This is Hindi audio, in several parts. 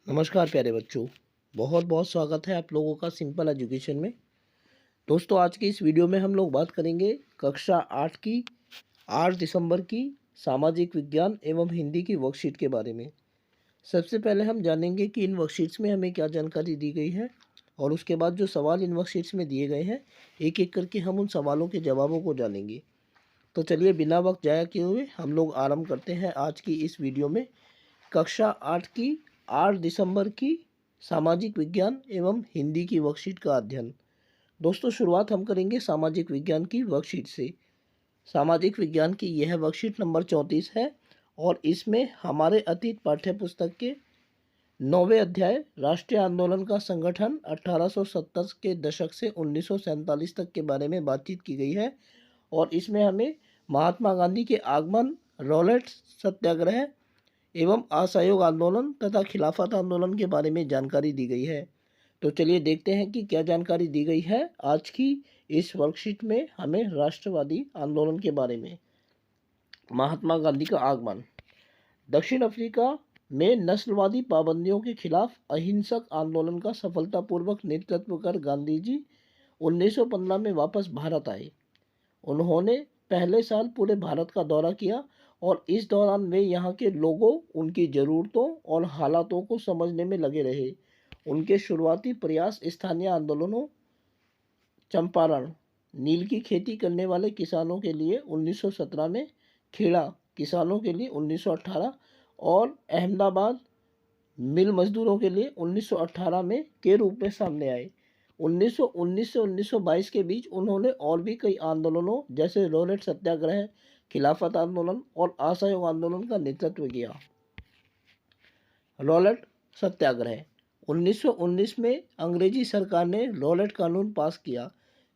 नमस्कार प्यारे बच्चों। बहुत बहुत स्वागत है आप लोगों का सिंपल एजुकेशन में। दोस्तों, आज की इस वीडियो में हम लोग बात करेंगे कक्षा 8 की 8 दिसंबर की सामाजिक विज्ञान एवं हिंदी की वर्कशीट के बारे में। सबसे पहले हम जानेंगे कि इन वर्कशीट्स में हमें क्या जानकारी दी गई है और उसके बाद जो सवाल इन वर्कशीट्स में दिए गए हैं एक एक करके हम उन सवालों के जवाबों को जानेंगे। तो चलिए बिना वक्त जाया किए हुए हम लोग आरंभ करते हैं आज की इस वीडियो में। कक्षा 8 की 8 दिसंबर की सामाजिक विज्ञान एवं हिंदी की वर्कशीट का अध्ययन। दोस्तों, शुरुआत हम करेंगे सामाजिक विज्ञान की वर्कशीट से। सामाजिक विज्ञान की यह वर्कशीट नंबर 34 है और इसमें हमारे अतीत पाठ्य पुस्तक के 9वें अध्याय राष्ट्रीय आंदोलन का संगठन 1870 के दशक से 1947 तक के बारे में बातचीत की गई है। और इसमें हमें महात्मा गांधी के आगमन, रॉलेट सत्याग्रह एवं असहयोग आंदोलन तथा खिलाफत आंदोलन के बारे में जानकारी दी गई है। तो चलिए देखते हैं कि क्या जानकारी दी गई है आज की इस वर्कशीट में हमें राष्ट्रवादी आंदोलन के बारे में। महात्मा गांधी का आगमन। दक्षिण अफ्रीका में नस्लवादी पाबंदियों के खिलाफ अहिंसक आंदोलन का सफलतापूर्वक नेतृत्व कर गांधी जी 1915 में वापस भारत आए। उन्होंने पहले साल पूरे भारत का दौरा किया और इस दौरान वे यहाँ के लोगों, उनकी ज़रूरतों और हालातों को समझने में लगे रहे। उनके शुरुआती प्रयास स्थानीय आंदोलनों, चंपारण, नील की खेती करने वाले किसानों के लिए 1917 में, खेड़ा किसानों के लिए 1918 और अहमदाबाद मिल मजदूरों के लिए 1918 में के रूप में सामने आए। 1919 से 1922 के बीच उन्होंने और भी कई आंदोलनों जैसे रॉलेट सत्याग्रह, खिलाफत आंदोलन और असहयोग आंदोलन का नेतृत्व किया। रॉलेट सत्याग्रह। 1919 में अंग्रेजी सरकार ने रॉलेट कानून पास किया,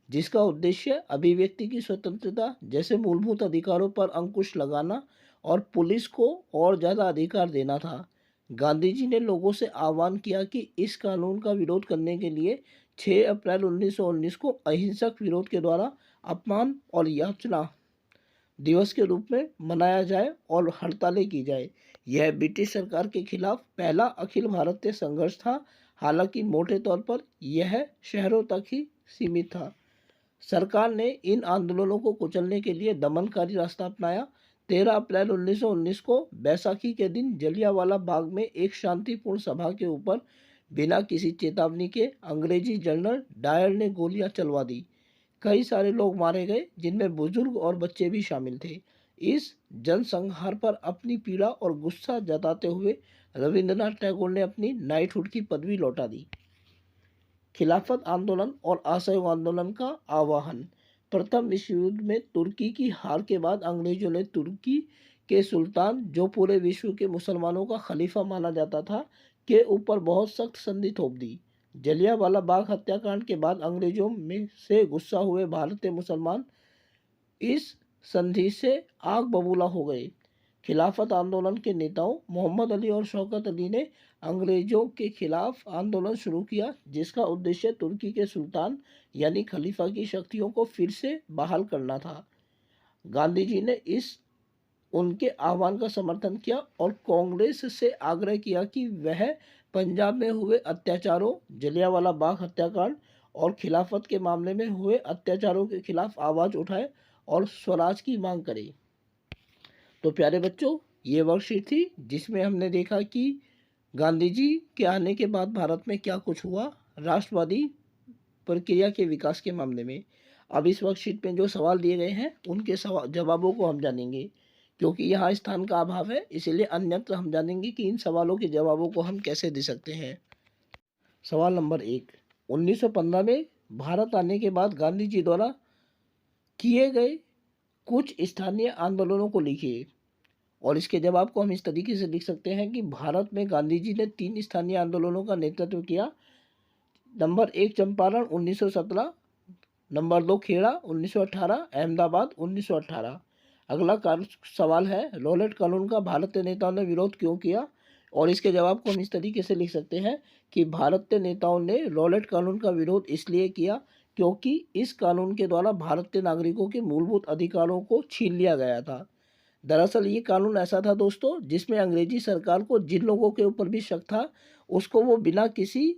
जिसका उद्देश्य अभिव्यक्ति की स्वतंत्रता जैसे मूलभूत अधिकारों पर अंकुश लगाना और पुलिस को और ज़्यादा अधिकार देना था। गांधी जी ने लोगों से आह्वान किया कि इस कानून का विरोध करने के लिए 6 अप्रैल 1919 को अहिंसक विरोध के द्वारा अपमान और याचना दिवस के रूप में मनाया जाए और हड़तालें की जाए। यह ब्रिटिश सरकार के खिलाफ पहला अखिल भारतीय संघर्ष था। हालांकि मोटे तौर पर यह शहरों तक ही सीमित था। सरकार ने इन आंदोलनों को कुचलने के लिए दमनकारी रास्ता अपनाया। 13 अप्रैल 1919 को बैसाखी के दिन जलियांवाला बाग में एक शांतिपूर्ण सभा के ऊपर बिना किसी चेतावनी के अंग्रेजी जनरल डायर ने गोलियां चलवा दी। कई सारे लोग मारे गए, जिनमें बुजुर्ग और बच्चे भी शामिल थे। इस जनसंहार पर अपनी पीड़ा और गुस्सा जताते हुए रविंद्रनाथ टैगोर ने अपनी नाइटहुड की पदवी लौटा दी। खिलाफत आंदोलन और असहयोग आंदोलन का आह्वान। प्रथम विश्व युद्ध में तुर्की की हार के बाद अंग्रेजों ने तुर्की के सुल्तान, जो पूरे विश्व के मुसलमानों का खलीफा माना जाता था, के ऊपर बहुत सख्त संधि थोप दी। जलियांवाला बाग हत्याकांड के बाद अंग्रेजों में से गुस्सा हुए भारतीय मुसलमान इस संधि से आग बबूला हो गए। खिलाफत आंदोलन के नेताओं मोहम्मद अली और शौकत अली ने अंग्रेजों के खिलाफ आंदोलन शुरू किया, जिसका उद्देश्य तुर्की के सुल्तान यानी खलीफा की शक्तियों को फिर से बहाल करना था। गांधी जी ने इस उनके आह्वान का समर्थन किया और कांग्रेस से आग्रह किया कि वह पंजाब में हुए अत्याचारों, जलियांवाला बाग हत्याकांड और खिलाफत के मामले में हुए अत्याचारों के खिलाफ आवाज़ उठाए और स्वराज की मांग करे। तो प्यारे बच्चों, ये वर्कशीट थी जिसमें हमने देखा कि गांधी जी के आने के बाद भारत में क्या कुछ हुआ राष्ट्रवादी प्रक्रिया के विकास के मामले में। अब इस वर्कशीट में जो सवाल दिए गए हैं उनके जवाबों को हम जानेंगे। क्योंकि यहाँ स्थान का अभाव है, इसलिए अन्यत्र हम जानेंगे कि इन सवालों के जवाबों को हम कैसे दे सकते हैं। सवाल नंबर 1, 1915 में भारत आने के बाद गांधी जी द्वारा किए गए कुछ स्थानीय आंदोलनों को लिखिए। और इसके जवाब को हम इस तरीके से लिख सकते हैं कि भारत में गांधी जी ने 3 स्थानीय आंदोलनों का नेतृत्व किया। Number 1 Champaran 1917, number 2 Kheda 1918, Ahmedabad 1918। अगला सवाल है, रॉलेट कानून का भारतीय नेताओं ने विरोध क्यों किया। और इसके जवाब को हम इस तरीके से लिख सकते हैं कि भारतीय नेताओं ने रॉलेट कानून का विरोध इसलिए किया क्योंकि इस कानून के द्वारा भारतीय नागरिकों के मूलभूत अधिकारों को छीन लिया गया था। दरअसल ये कानून ऐसा था दोस्तों, जिसमें अंग्रेजी सरकार को जिन लोगों के ऊपर भी शक था, उसको वो बिना किसी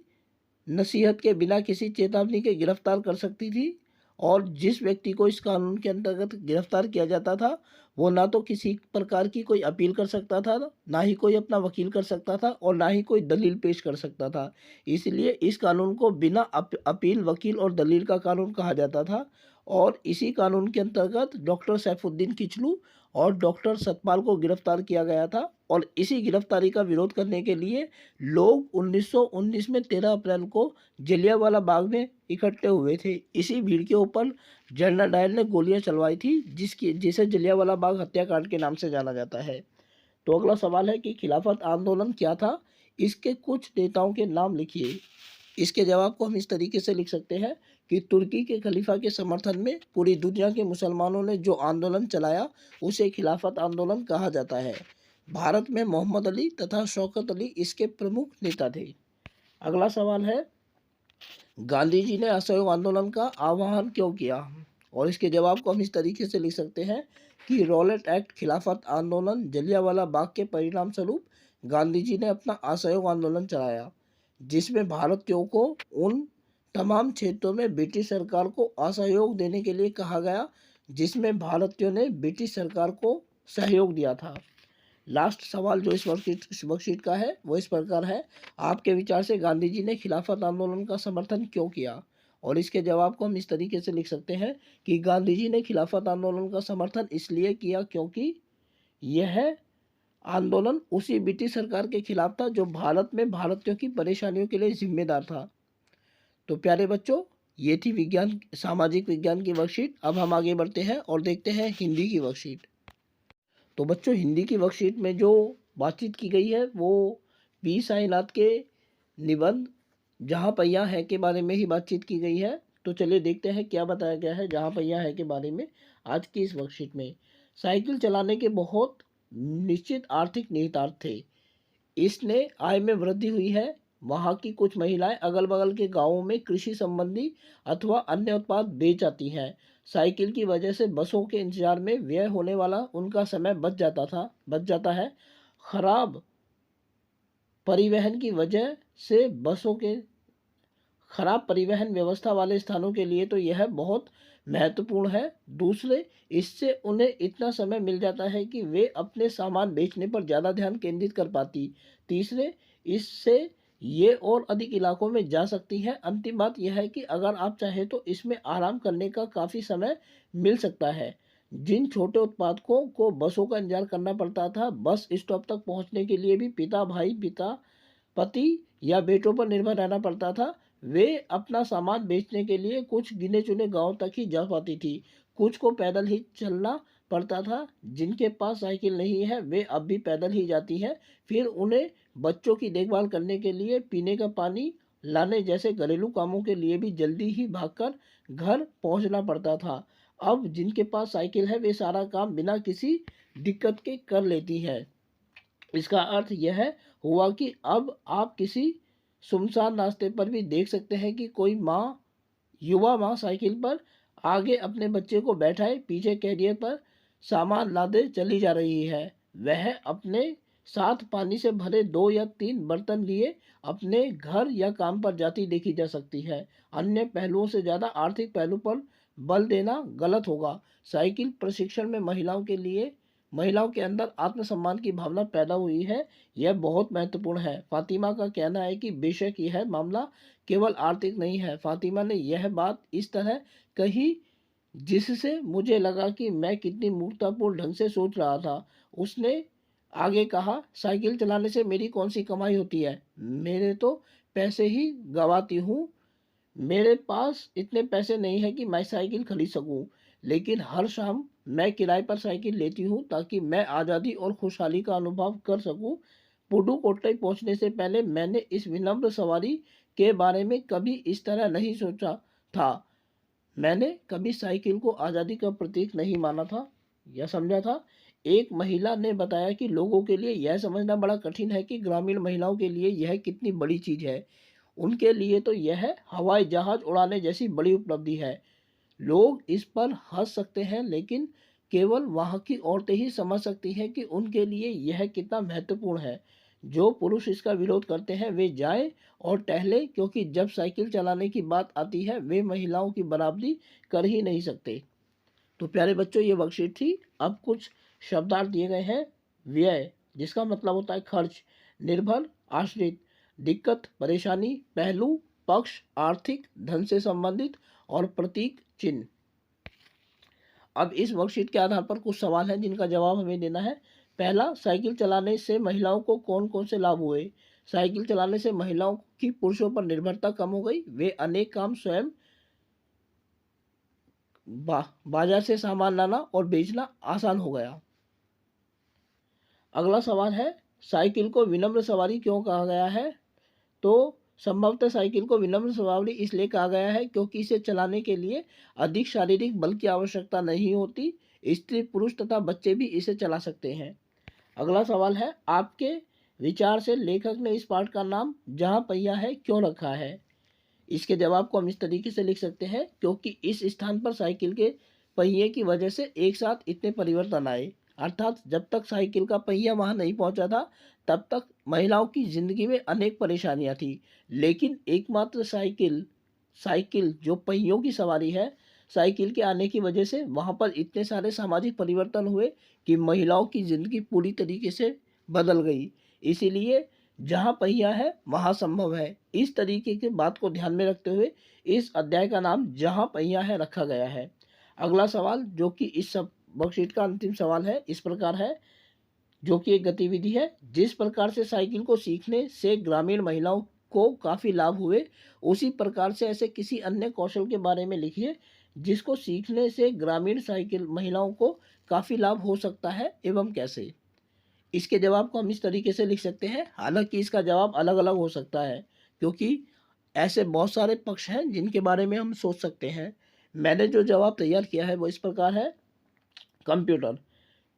नसीहत के, बिना किसी चेतावनी के गिरफ्तार कर सकती थी। और जिस व्यक्ति को इस कानून के अंतर्गत गिरफ्तार किया जाता था, वो ना तो किसी प्रकार की कोई अपील कर सकता था, ना ही कोई अपना वकील कर सकता था, और ना ही कोई दलील पेश कर सकता था। इसलिए इस कानून को बिना अपील, वकील और दलील का कानून कहा जाता था। और इसी कानून के अंतर्गत डॉक्टर सैफुद्दीन किचलू और डॉक्टर सतपाल को गिरफ्तार किया गया था। और इसी गिरफ्तारी का विरोध करने के लिए लोग 1919 में 13 अप्रैल को जलियांवाला बाग में इकट्ठे हुए थे। इसी भीड़ के ऊपर जनरल डायर ने गोलियां चलवाई थी, जिसे जलियांवाला बाग हत्याकांड के नाम से जाना जाता है। तो अगला सवाल है कि खिलाफत आंदोलन क्या था, इसके कुछ नेताओं के नाम लिखिए। इसके जवाब को हम इस तरीके से लिख सकते हैं कि तुर्की के खलीफा के समर्थन में पूरी दुनिया के मुसलमानों ने जो आंदोलन चलाया, उसे खिलाफत आंदोलन कहा जाता है। भारत में मोहम्मद अली तथा शौकत अली इसके प्रमुख नेता थे। अगला सवाल है, गांधी जी ने असहयोग आंदोलन का आह्वान क्यों किया? और इसके जवाब को हम इस तरीके से लिख सकते हैं कि रॉलेट एक्ट, खिलाफत आंदोलन, जलियांवाला बाग के परिणाम स्वरूप गांधी जी ने अपना असहयोग आंदोलन चलाया, जिसमें भारतीयों को उन तमाम क्षेत्रों में ब्रिटिश सरकार को असहयोग देने के लिए कहा गया, जिसमें भारतीयों ने ब्रिटिश सरकार को सहयोग दिया था। लास्ट सवाल जो इस वर्कशीट का है वो इस प्रकार है, आपके विचार से गांधी जी ने खिलाफत आंदोलन का समर्थन क्यों किया? और इसके जवाब को हम इस तरीके से लिख सकते हैं कि गांधी जी ने खिलाफत आंदोलन का समर्थन इसलिए किया क्योंकि यह आंदोलन उसी ब्रिटिश सरकार के खिलाफ था जो भारत में भारतीयों की परेशानियों के लिए जिम्मेदार था। तो प्यारे बच्चों, ये थी विज्ञान, सामाजिक विज्ञान की वर्कशीट। अब हम आगे बढ़ते हैं और देखते हैं हिंदी की वर्कशीट। तो बच्चों, हिंदी की वर्कशीट में जो बातचीत की गई है वो पी साईनाथ के निबंध जहाँ पहिया है के बारे में ही बातचीत की गई है। तो चलिए देखते हैं क्या बताया गया है जहाँ पहिया है के बारे में आज की इस वर्कशीट में। साइकिल चलाने के बहुत निश्चित आर्थिक निहितार्थ थे। इसने आय में वृद्धि हुई है। वहाँ की कुछ महिलाएं अगल बगल के गांवों में कृषि संबंधी अथवा अन्य उत्पाद बेच आती हैं। साइकिल की वजह से बसों के इंतजार में व्यय होने वाला उनका समय बच जाता है। खराब परिवहन की वजह से बसों के खराब परिवहन व्यवस्था वाले स्थानों के लिए तो यह बहुत महत्वपूर्ण है। दूसरे, इससे उन्हें इतना समय मिल जाता है कि वे अपने सामान बेचने पर ज़्यादा ध्यान केंद्रित कर पाती। तीसरे, इससे ये और अधिक इलाकों में जा सकती हैं। अंतिम बात यह है कि अगर आप चाहें तो इसमें आराम करने का काफ़ी समय मिल सकता है। जिन छोटे उत्पादकों को बसों का इंतजार करना पड़ता था, बस स्टॉप तक पहुंचने के लिए भी पति या बेटों पर निर्भर रहना पड़ता था। वे अपना सामान बेचने के लिए कुछ गिने चुने गांव तक ही जा पाती थी। कुछ को पैदल ही चलना पड़ता था। जिनके पास साइकिल नहीं है वे अब भी पैदल ही जाती हैं। फिर उन्हें बच्चों की देखभाल करने के लिए, पीने का पानी लाने जैसे घरेलू कामों के लिए भी जल्दी ही भागकर घर पहुंचना पड़ता था। अब जिनके पास साइकिल है वे सारा काम बिना किसी दिक्कत के कर लेती हैं। इसका अर्थ यह हुआ कि अब आप किसी सुनसान रास्ते पर भी देख सकते हैं कि कोई युवा माँ साइकिल पर आगे अपने बच्चे को बैठाए पीछे कैरियर पर सामान लादे चली जा रही है। वह अपने साथ पानी से भरे 2 या 3 बर्तन लिए अपने घर या काम पर जाती देखी जा सकती है। अन्य पहलुओं से ज़्यादा आर्थिक पहलू पर बल देना गलत होगा। साइकिल प्रशिक्षण में महिलाओं के अंदर आत्मसम्मान की भावना पैदा हुई है। यह बहुत महत्वपूर्ण है। फातिमा का कहना है कि बेशक यह मामला केवल आर्थिक नहीं है। फातिमा ने यह बात इस तरह कही जिससे मुझे लगा कि मैं कितनी मूर्खतापूर्ण ढंग से सोच रहा था। उसने आगे कहा, साइकिल चलाने से मेरी कौन सी कमाई होती है? मेरे तो पैसे ही गंवाती हूँ। मेरे पास इतने पैसे नहीं है कि मैं साइकिल खरीद सकूं, लेकिन हर शाम मैं किराए पर साइकिल लेती हूँ ताकि मैं आज़ादी और खुशहाली का अनुभव कर सकूं। पुडुकोट्टई पहुंचने से पहले मैंने इस विनम्र सवारी के बारे में कभी इस तरह नहीं सोचा था। मैंने कभी साइकिल को आज़ादी का प्रतीक नहीं माना था या समझा था। एक महिला ने बताया कि लोगों के लिए यह समझना बड़ा कठिन है कि ग्रामीण महिलाओं के लिए यह कितनी बड़ी चीज़ है। उनके लिए तो यह हवाई जहाज उड़ाने जैसी बड़ी उपलब्धि है। लोग इस पर हंस सकते हैं, लेकिन केवल वहाँ की औरतें ही समझ सकती हैं कि उनके लिए यह कितना महत्वपूर्ण है। जो पुरुष इसका विरोध करते हैं वे जाएं और टहलें, क्योंकि जब साइकिल चलाने की बात आती है वे महिलाओं की बराबरी कर ही नहीं सकते। तो प्यारे बच्चों, ये वर्कशीट थी। अब कुछ शब्दार्थ दिए गए हैं। व्यय, जिसका मतलब होता है खर्च, निर्भर, आश्रित, दिक्कत, परेशानी, पहलू, पक्ष, आर्थिक, धन से संबंधित और प्रतीक, चिन्ह। अब इस वर्कशीट के आधार पर कुछ सवाल हैं जिनका जवाब हमें देना है। पहला, साइकिल चलाने से महिलाओं को कौन कौन से लाभ हुए? साइकिल चलाने से महिलाओं की पुरुषों पर निर्भरता कम हो गई। वे अनेक काम स्वयं बाजार से सामान लाना और बेचना आसान हो गया। अगला सवाल है, साइकिल को विनम्र सवारी क्यों कहा गया है? तो संभवतः साइकिल को विनम्र सवारी इसलिए कहा गया है क्योंकि इसे चलाने के लिए अधिक शारीरिक बल की आवश्यकता नहीं होती। स्त्री, पुरुष तथा बच्चे भी इसे चला सकते हैं। अगला सवाल है, आपके विचार से लेखक ने इस पाठ का नाम जहाँ पहिया है क्यों रखा है? इसके जवाब को हम इस तरीके से लिख सकते हैं, क्योंकि इस स्थान पर साइकिल के पहिए की वजह से एक साथ इतने परिवर्तन आए। अर्थात जब तक साइकिल का पहिया वहां नहीं पहुंचा था तब तक महिलाओं की जिंदगी में अनेक परेशानियां थी, लेकिन एकमात्र साइकिल साइकिल जो पहियों की सवारी है, साइकिल के आने की वजह से वहां पर इतने सारे सामाजिक परिवर्तन हुए कि महिलाओं की जिंदगी पूरी तरीके से बदल गई। इसीलिए जहाँ पहिया है वहाँ संभव है। इस तरीके की बात को ध्यान में रखते हुए इस अध्याय का नाम जहाँ पहिया है रखा गया है। अगला सवाल, जो कि इस सब वर्कशीट का अंतिम सवाल है, इस प्रकार है, जो कि एक गतिविधि है। जिस प्रकार से साइकिल को सीखने से ग्रामीण महिलाओं को काफ़ी लाभ हुए, उसी प्रकार से ऐसे किसी अन्य कौशल के बारे में लिखिए जिसको सीखने से ग्रामीण साइकिल महिलाओं को काफ़ी लाभ हो सकता है एवं कैसे। इसके जवाब को हम इस तरीके से लिख सकते हैं। हालांकि इसका जवाब अलग अलग हो सकता है, क्योंकि ऐसे बहुत सारे पक्ष हैं जिनके बारे में हम सोच सकते हैं। मैंने जो जवाब तैयार किया है वो इस प्रकार है, कंप्यूटर,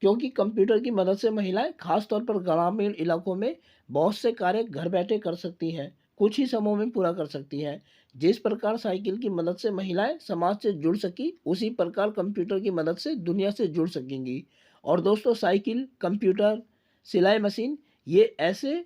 क्योंकि कंप्यूटर की मदद से महिलाएं खासतौर पर ग्रामीण इलाकों में बहुत से कार्य घर बैठे कर सकती हैं, कुछ ही समय में पूरा कर सकती हैं। जिस प्रकार साइकिल की मदद से महिलाएं समाज से जुड़ सकी, उसी प्रकार कंप्यूटर की मदद से दुनिया से जुड़ सकेंगी। और दोस्तों, साइकिल, कंप्यूटर, सिलाई मशीन, ये ऐसे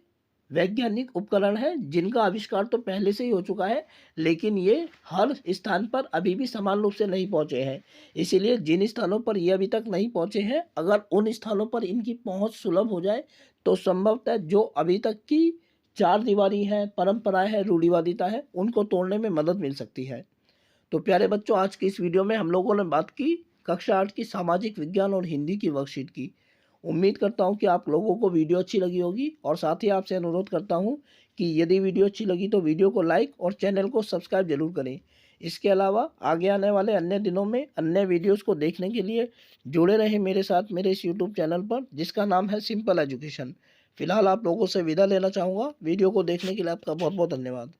वैज्ञानिक उपकरण हैं जिनका आविष्कार तो पहले से ही हो चुका है, लेकिन ये हर स्थान पर अभी भी समान रूप से नहीं पहुंचे हैं। इसीलिए जिन स्थानों पर ये अभी तक नहीं पहुंचे हैं, अगर उन स्थानों पर इनकी पहुंच सुलभ हो जाए तो संभवतः जो अभी तक की चार दीवारी है, परंपराएं है, रूढ़िवादिता है, उनको तोड़ने में मदद मिल सकती है। तो प्यारे बच्चों, आज की इस वीडियो में हम लोगों ने बात की कक्षा 8 की सामाजिक विज्ञान और हिंदी की वर्कशीट की। उम्मीद करता हूं कि आप लोगों को वीडियो अच्छी लगी होगी, और साथ ही आपसे अनुरोध करता हूं कि यदि वीडियो अच्छी लगी तो वीडियो को लाइक और चैनल को सब्सक्राइब जरूर करें। इसके अलावा आगे आने वाले अन्य दिनों में अन्य वीडियोस को देखने के लिए जुड़े रहें मेरे साथ मेरे इस यूट्यूब चैनल पर, जिसका नाम है सिंपल एजुकेशन। फिलहाल आप लोगों से विदा लेना चाहूँगा। वीडियो को देखने के लिए आपका बहुत बहुत धन्यवाद।